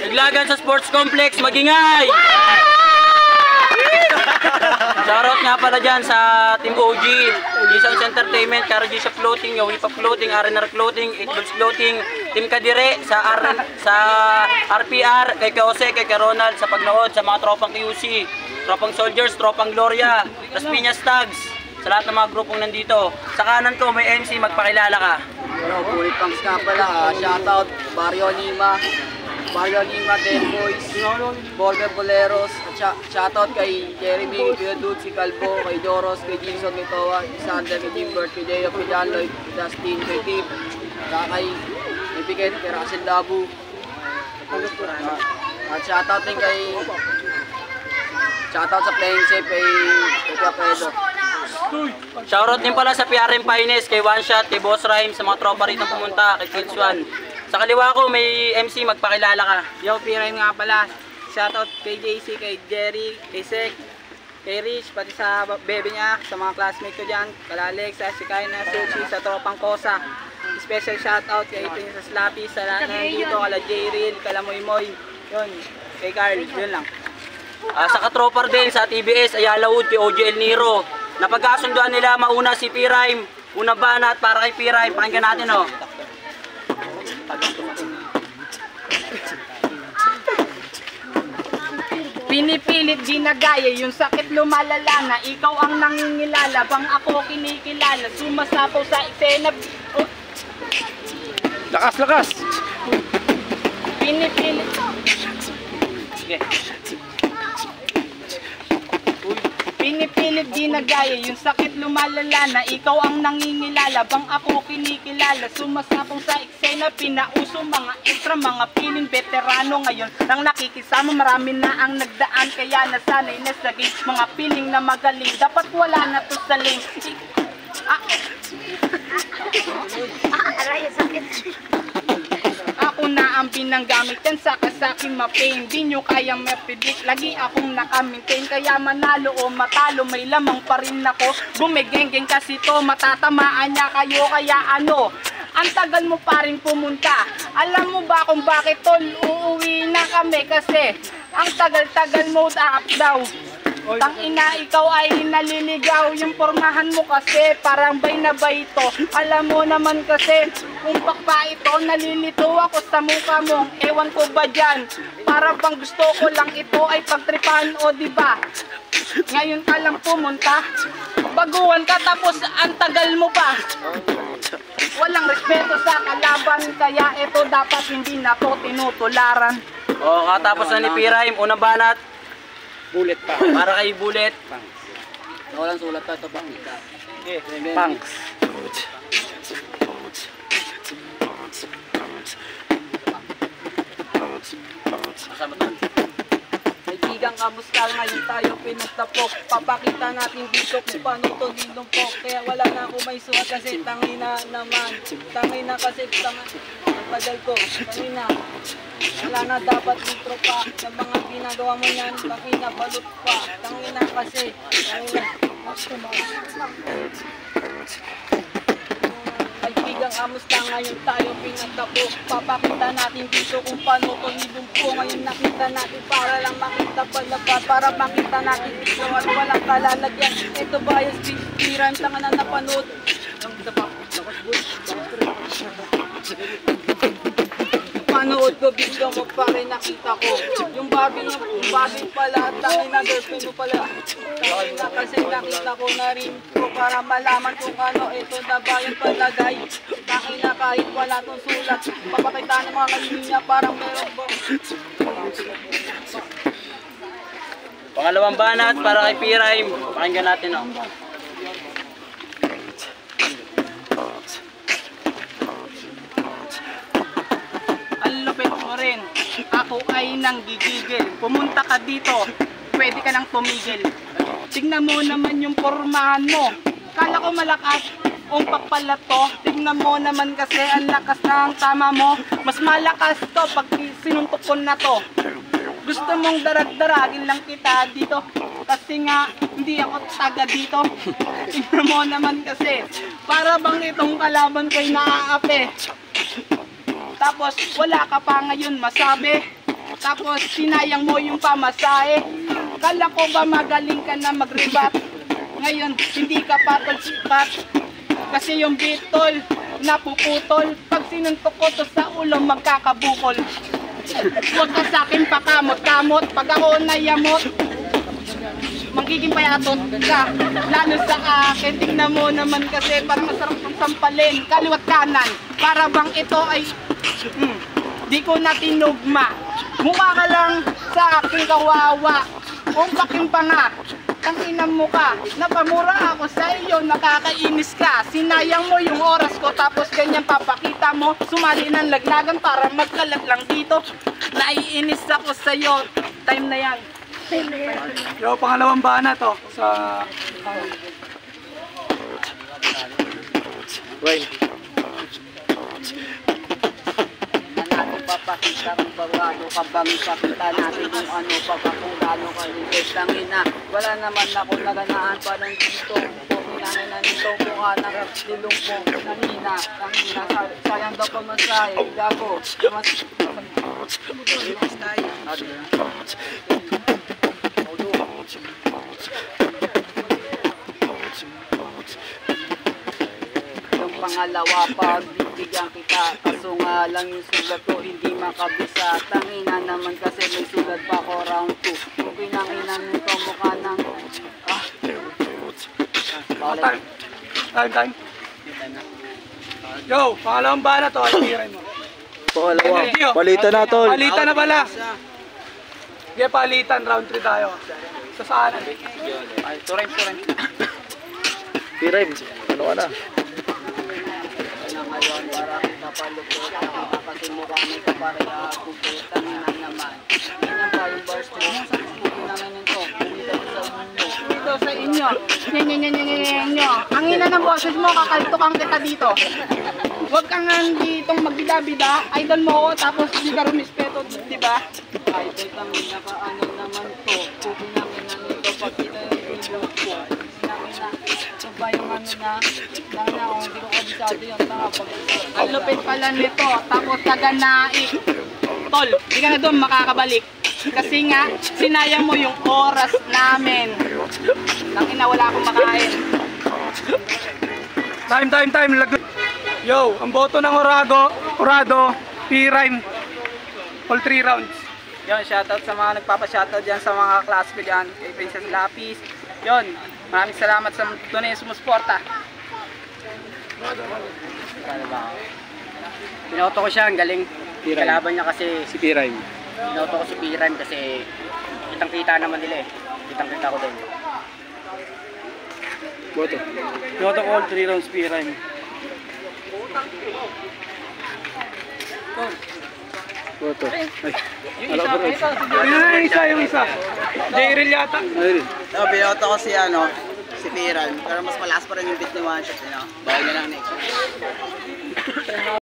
Naglagan sa sports complex, magingay! Shoutout nga pala dyan sa Team OG, Gisons Entertainment, Kara G Shop Clothing, Yawipa Clothing, RNR Clothing, 8 Balls Clothing, Team Kadire, sa RPR, kay Jose, kay Ronald, sa pagnood, sa mga tropang QC, tropang Soldiers, tropang Gloria, Las Piñas Tags, sa lahat ng mga grupong nandito. Sa kanan ko may MC, magpakilala ka. Hello, Bullet Punks nga pala. Shoutout Barrio Lima, Dead Boys, Border Boleros. Shoutout kay Jeremy, kay Dude, si Calvo, kay Joros, kay Jason, kay Towa, kay Sander, kay Jimbert, kay Deo, kay John Lloyd, kay Dustin, kay Tip, kay Epiket, kay Russell Dabu. At shoutout din shoutout sa Playing Safe kay Pedro. Shoutout din pala sa PRM Finest, kay One Shot, kay Boss Rhyme, sa mga tropa rito pumunta, kay Kids One. Sa kaliwa ko may MC, magpakilala ka. Yo, PRM nga pala. Shoutout kay JC, kay Jerry, kay Sek, kay Rich, pati sa bebe niya, sa mga classmates ko dyan, kala Alexa, si Kaina, Sushi, sa tropang Kosa. Special shoutout kay Princess Lapi, sa lahat na nandito, kala J-Real, kala Moy Moy, yun, kay Carl, yun lang. Sa katropar din sa TBS, Ayala Wood, kay OG El Niro. Napagkasunduan nila mauna si P-Rhyme, unang banat para kay P-Rhyme, pakinggan natin oh. Pinipilit ginagaya, yung sakit lumalala na ikaw ang nangingilala, bang ako kinikilala, sumasapaw sa eksena. Lakas! Pinipilit. Sige. Pinipilit ginagaya, yung sakit lumalala na ikaw ang nangingilala, bang ako kinikilala, sumasapong sa eksena, pinauso mga extra, mga piling veterano ngayon nang nakikisama, marami na ang nagdaan, kaya nasanay na sa game, mga piling na magaling, dapat wala na to sa link. Aray, sakit. Ako na ang binanggamit yan sa kasaking mapain. Di nyo kayang mapredict, lagi akong nakamintain. Kaya manalo o matalo, may lamang pa rin ako. Bumigengeng kasi to, matatamaan niya kayo. Kaya ano, ang tagal mo pa rin pumunta. Alam mo ba kung bakit tol, uuwi na kami kasi ang tagal-tagal mo up daw. Tang ina, ikaw ay naliligaw, yung pormahan mo kasi parang bay na bay ito. Alam mo naman kasi kung bakpa ito, nalilito ako sa mukha mo. Ewan ko ba dyan, para bang gusto ko lang ito ay pagtripan o diba? Ngayon ka lang pumunta, baguhan ka tapos ang tagal mo pa. Walang respeto sa kalaban, kaya ito dapat hindi na to tinutularan. O, katapos na ni P-Rhyme, unang banat. Bullet pa. Para kay Bullet. Ako lang sulat ka ito, Bang. Punks. Kasama to. Kaibigan, kamusta ngayon tayo pinagtapok? Papakita natin dito kung paano to nilumpok. Kaya wala na ako may suhat kasi tangina naman. Tangina kasi ang tagal ko. Tangina. Wala na dapat intro pa. Sa mga ginagawa mo yan, tangina balot pa. Tangina kasi. Tangina. Kaibigan, kamusta ngayon tayo pinagtapok? Papakita natin dito kung paano to nilumpo. Ngayon nakita natin para lang makita pala pa. Para makita natin dito at walang kalalagyan. Ito ba yung P-Rhyme, tanga na napanood? Panood ko video mo pa rin nakita ko. Yung Barbie pala, tangin na girlfriend mo pala. Tangin na kasi nakita ko na rin ko para malaman kung ano ito na ba yung palagay. Tangin na kahit wala tong sulat, papakita ng mga kalinya parang meron ko. Pangalawang banat para kay P-Rhyme. Pakinggan natin oh. Rin. Ako ay nanggigigil. Pumunta ka dito, pwede ka nang tumigil. Tignan mo naman yung pormahan mo. Kala ko malakas, umpak pala to. Tignan mo naman kasi ang lakas ng tama mo. Mas malakas to pag sinuntok ko na to. Gusto mong darag-daragin lang kita dito. Kasi nga, hindi ako taga dito. Tignan mo naman kasi, para bang itong kalaban ko'y naaapi. Tapos wala ka pa ngayon masabi. Tapos sinayang mo yung pamasahe. Kala ko ba magaling ka na mag-rebat? Ngayon hindi ka patol sikat. Kasi yung bitol napuputol. Pag sinuntok ko to sa ulo magkakabukol. Huwag ka sa akin pakamot-kamot. Pag ako nayamot, magiging payatot ka. Lalo sa akin, tingnan mo naman kasi parang masarap kong sampalin. Kaliwat kanan, para bang ito ay di ko na tinugma. Mukha ka lang sa aking kawawa. Umpaking pa nga, tangina mo ka. Napamura ako sa iyo, nakakainis ka. Sinayang mo yung oras ko, tapos ganyan papakita mo. Sumali ng laglagan para magkalat lang dito. Naiinis ako sa iyo. Time na yan. Yo, pangalawang bana to sa Wayne. Natin papakita kung bagano ka bang ipakita natin kung ano pa ba kung gano'n ka linis. Tangina, wala naman ako naganaan pa ng dito. Kuminangin na nito mukha ng lilong mo. Tangina, sayang daw pa masahe. Gago, mas tayo. Yung pangalawa, pagbibigyan kita. Kaso nga lang yung sulat ko hindi makabisa. Tangina naman kasi may sulat pa ako round 2. Kung pinanginan nito mukha ng Time. Yo, pangalawang bana to, ay mo. Pangalawa. Palitan na tol. Palitan na pala. Sige, palitan, round 3 tayo. Sa saan? Ay, turay. P-Rhyme. Ano ka na? na ngayon para kita palupot. Kasi mukha may kapareha kupit. Tangina naman. Ganyan ba yung bars mo? Pukin naman nito. Kumita sa mundo. Dito sa inyo. Nyo. Ang ina ng boses mo, kakaltukan kita dito. Huwag kang ditong magbida-bida. Idol mo ako, tapos hindi ka rumispeto, di ba? Ay, tangina ka ano naman to. Pukin namin na nito. Pag kita yung video ko. Tangina. Ito ba yung ano na? Tangina kung hindi ko kabisado yung tanga. Ang lupit pala nito, tapos kaganaik. Tol, di ka na doon makakabalik. Kasi nga, sinayang mo yung oras namin. Tangina, wala akong makain. Time. Yo, ang boto ng Orado, P-Rhyme. All 3 rounds. Yon, shoutout sa mga nagpapa-shoutout dyan sa mga class ko dyan, kay Princess Lapis. Yon, maraming salamat sa tunay na sumusuporta. Pinoto ko siya, ang galing. Kalaban niya kasi, Si P-Rhyme. pinoto ko si Piran kasi kitang-kita naman nila eh. Kitang-kita ko din. Boto. Boto ko all 3 rounds, P-Rhyme. Boto. Ay. Yung isa, Yung isa. Daryl yata. Ay. No, binoto ko si Piran. Pero mas malakas pa rin yung beat ni One Shot. Bawal na lang next.